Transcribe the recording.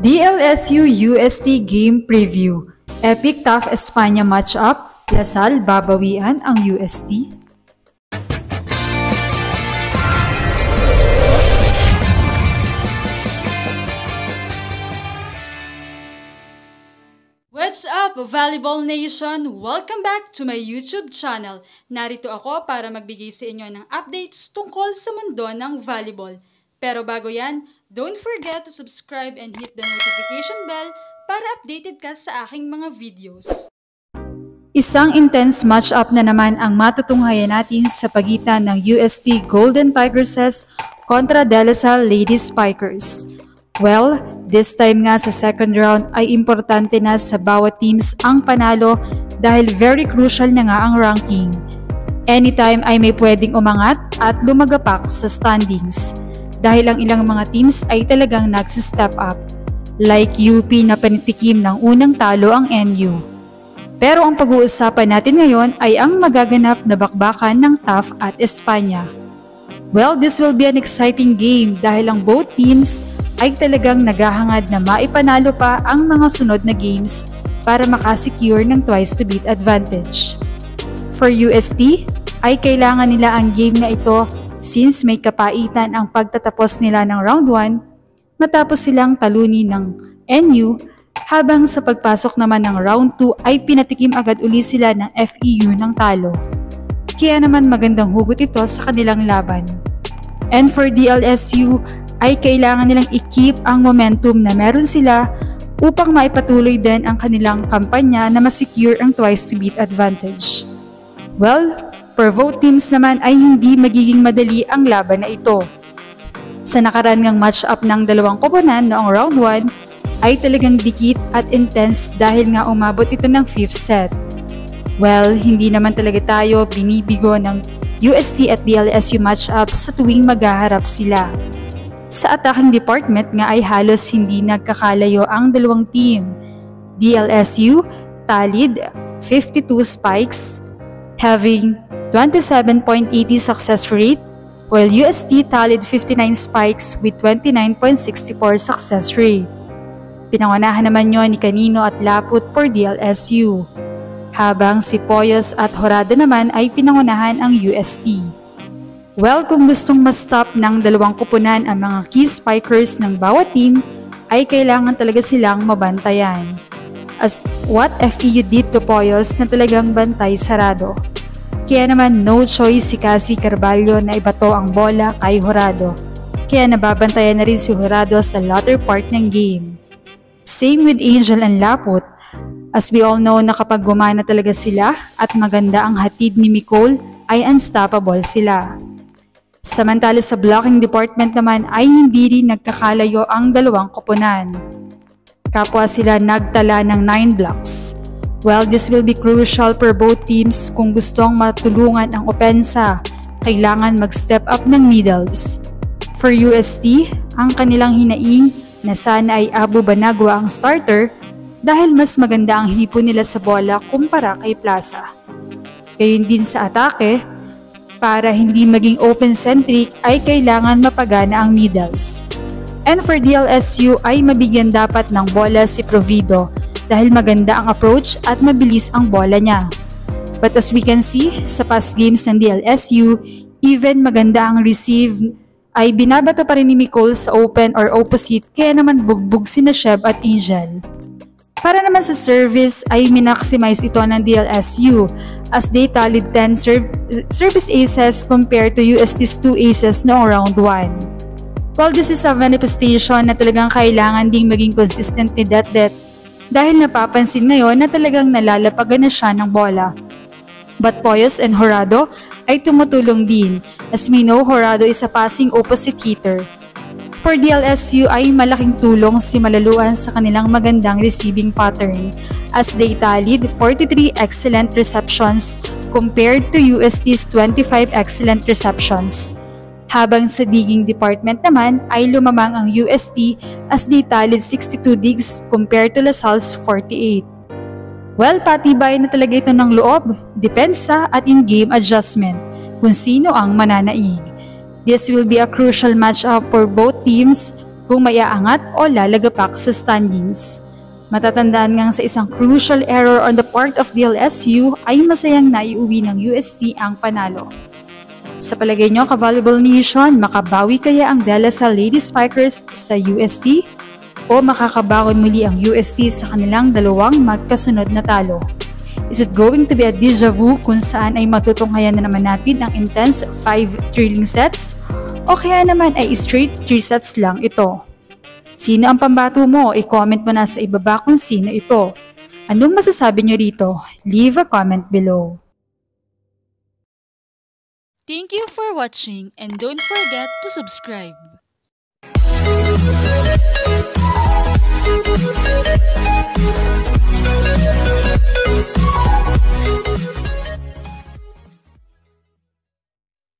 DLSU UST Game Preview. Epic Tough Espanya matchup. Lasal babawian ang UST. What's up, Volleyball Nation? Welcome back to my YouTube channel. Narito ako para magbigay sa inyo ng updates tungkol sa mundo ng volleyball. Pero bago yan, don't forget to subscribe and hit the notification bell para updated ka sa aking mga videos. Isang intense matchup na naman ang matutunghayan natin sa pagitan ng UST Golden Tigresses kontra De La Salle Lady Spikers. Well, this time nga sa second round ay importante na sa bawat teams ang panalo dahil very crucial na nga ang ranking. Anytime ay may pwedeng umangat at lumagapak sa standings dahil ang ilang mga teams ay talagang nagsi-step up. Like UP na panitikim ng unang talo ang NU. Pero ang pag-uusapan natin ngayon ay ang magaganap na bakbakan ng TAF at Espanya. Well, this will be an exciting game dahil ang both teams ay talagang naghahangad na maipanalo pa ang mga sunod na games para makasecure ng twice-to-beat advantage. For UST, ay kailangan nila ang game na ito since may kapaitan ang pagtatapos nila ng round 1 matapos silang talunin ng NU, habang sa pagpasok naman ng round 2 ay pinatikim agad uli sila ng FEU ng talo. Kaya naman magandang hugot ito sa kanilang laban. And for DLSU, ay kailangan nilang i-keep ang momentum na meron sila upang maipatuloy din ang kanilang kampanya na masecure ang twice-to-beat advantage. Well, for both teams naman ay hindi magiging madali ang laban na ito. Sa nakaraan ngang match-up ng dalawang koponan noong round 1 ay talagang dikit at intense dahil nga umabot ito ng 5th set. Well, hindi naman talaga tayo binibigo ng UST at DLSU match-up sa tuwing maghaharap sila. Sa attacking department nga ay halos hindi nagkakalayo ang dalawang team. DLSU tallied 52 spikes, having 27.80 success rate, while UST tallied 59 spikes with 29.64 success rate. Pinangunahan naman yon ni Canino at Laput for DLSU, habang si Poyos at Horado naman ay pinangunahan ang UST. Well, kung gustong ma-stop ng dalawang koponan ang mga key spikers ng bawat team, ay kailangan talaga silang mabantayan. As what FEU did to Poyos na talagang bantay sarado. Kaya naman no choice si Cassie Carvalho na ibato ang bola kay Horado. Kaya nababantayan na rin si Horado sa latter part ng game. Same with Angel and Laput. As we all know na kapag gumana talaga sila at maganda ang hatid ni Nicole ay unstoppable sila. Samantala sa blocking department naman ay hindi rin nagkakalayo ang dalawang koponan. Kapwa sila nagtala ng 9 blocks. Well, this will be crucial for both teams kung gustong matulungan ang opensa. Kailangan mag-step up ng middles. For UST, ang kanilang hinaing na sana ay Abu Banagwa ang starter dahil mas maganda ang hipo nila sa bola kumpara kay Plaza. Gayun din sa atake, para hindi maging open-centric ay kailangan mapagana ang middles. And for DLSU ay mabigyan dapat ng bola si Provido dahil maganda ang approach at mabilis ang bola niya. But as we can see, sa past games ng DLSU, even maganda ang receive ay binabato pa rin ni Nicole sa open or opposite kaya naman bugbog sina Sheb at Angel. Para naman sa service ay minaximize ito ng DLSU as they tallied 10 service aces compared to UST's 2 aces noong round 1. While this is a manifestation na talagang kailangan ding maging consistent ni Det dahil napapansin ngayon na talagang nalalapagan na siya ng bola. But Poyos and Horado ay tumutulong din as we know Horado is a passing opposite hitter. For DLSU ay malaking tulong si Malaluan sa kanilang magandang receiving pattern as they tallied 43 excellent receptions compared to UST's 25 excellent receptions. Habang sa digging department naman ay lumamang ang UST as they tallied 62 digs compared to LaSalle's 48. Well, patibay na talaga ito ng loob, depensa at in-game adjustment kung sino ang mananaig. This will be a crucial matchup for both teams kung maiaangat o lalagapak sa standings. Matatandaan ngang sa isang crucial error on the part of DLSU ay masayang naiuwi ng UST ang panalo. Sa palagay nyo, ka-Volleyball Nation, makabawi kaya ang De La Salle Lady Spikers sa UST? O makakabangon muli ang UST sa kanilang dalawang magkasunod na talo? Is it going to be a déjà vu kung saan ay matutunghayan na naman natin ang intense 5 thrilling sets? O kaya naman ay straight 3 sets lang ito? Sino ang pambato mo? I-comment mo na sa ibaba kung sino ito. Anong masasabi nyo rito? Leave a comment below. Thank you for watching and don't forget to subscribe. We'll be right back.